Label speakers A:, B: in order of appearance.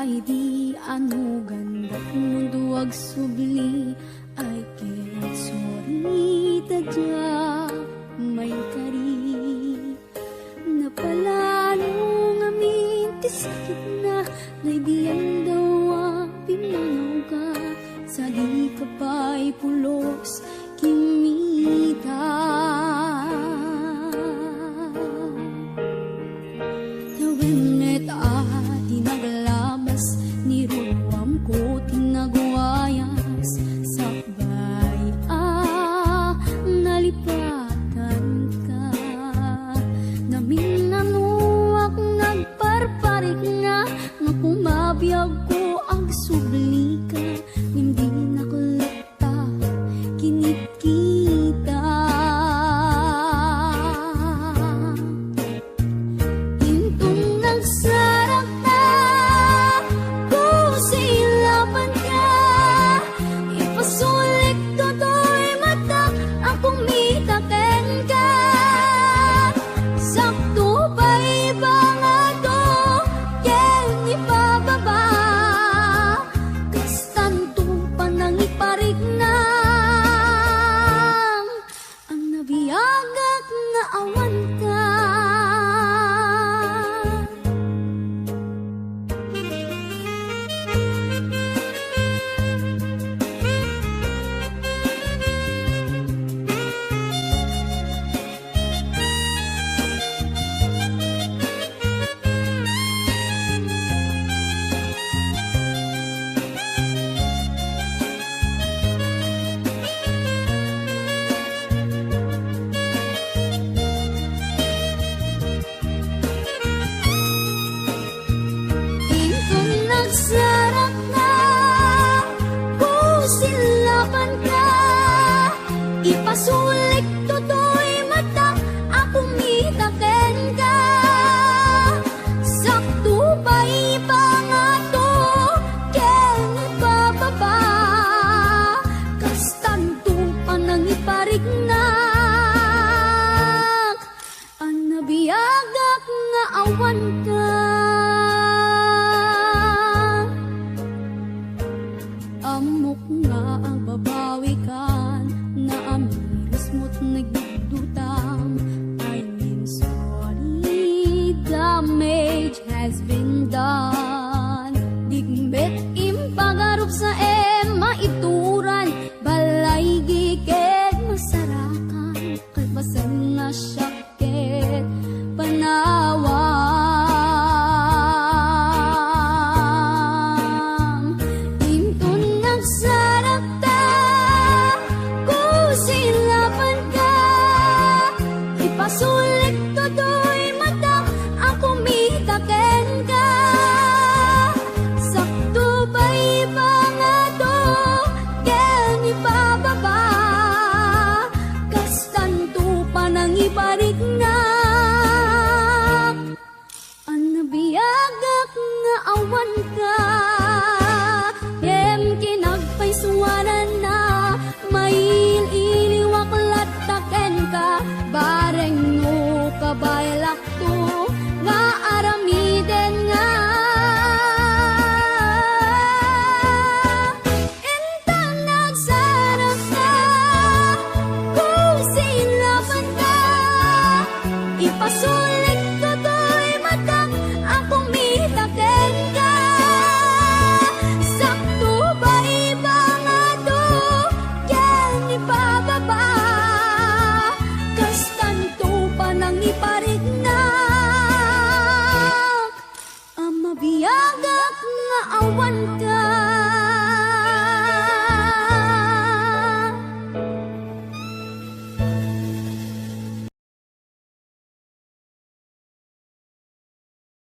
A: ay di ano ganda't mundo ag subli ay ket sorry tadya may kari napalano ngamin ti sakit na naidiyan daw pinanaw ka sa di ka pa'y pulos kimita nawennet tinaglabas ni ruwam ko tinagwayas sakbay nalipatan ka namin nanuak nagparparik nga kumabiyag ko ang subli ka hindi nakulata kinikita intong nagsarap na kung silapan ka ipasulik to'y mata ang kumitaken ka sakto pa ibang ato ken ipababa kastanto panang iparig na ang nabiyagak nga awan ka sarap na kung silapan ka ipasulik to'y mata akong mitaken ka sakto pa ipangato ken ipababa kastanto panang iparig na ang nabiyagak nga awan ka amok nga ang babawikan na amiris mo't nagdudutang I mean sorry damage has been done digmet impagarup sa maituran balay gigit masarakan kalpasan nga syakit panawang intun nagsarap ta kung silapan ka ipasulik to'y mata ang kumitaken ka sakto pa ipangato ken ipababa kastanto panang iparig na ang nabiyagak nga awan ka em kinagpaisuanan na mail iliwaklat taken ka bareng no kabaylak to nga aramiden nga intang nagsarap ka kung silapan ka ipasulik to'y mata ang kumitaken ka sakto ba ibang ato ken ipababa kastanto panang iparig na ang mabiyagak nga awan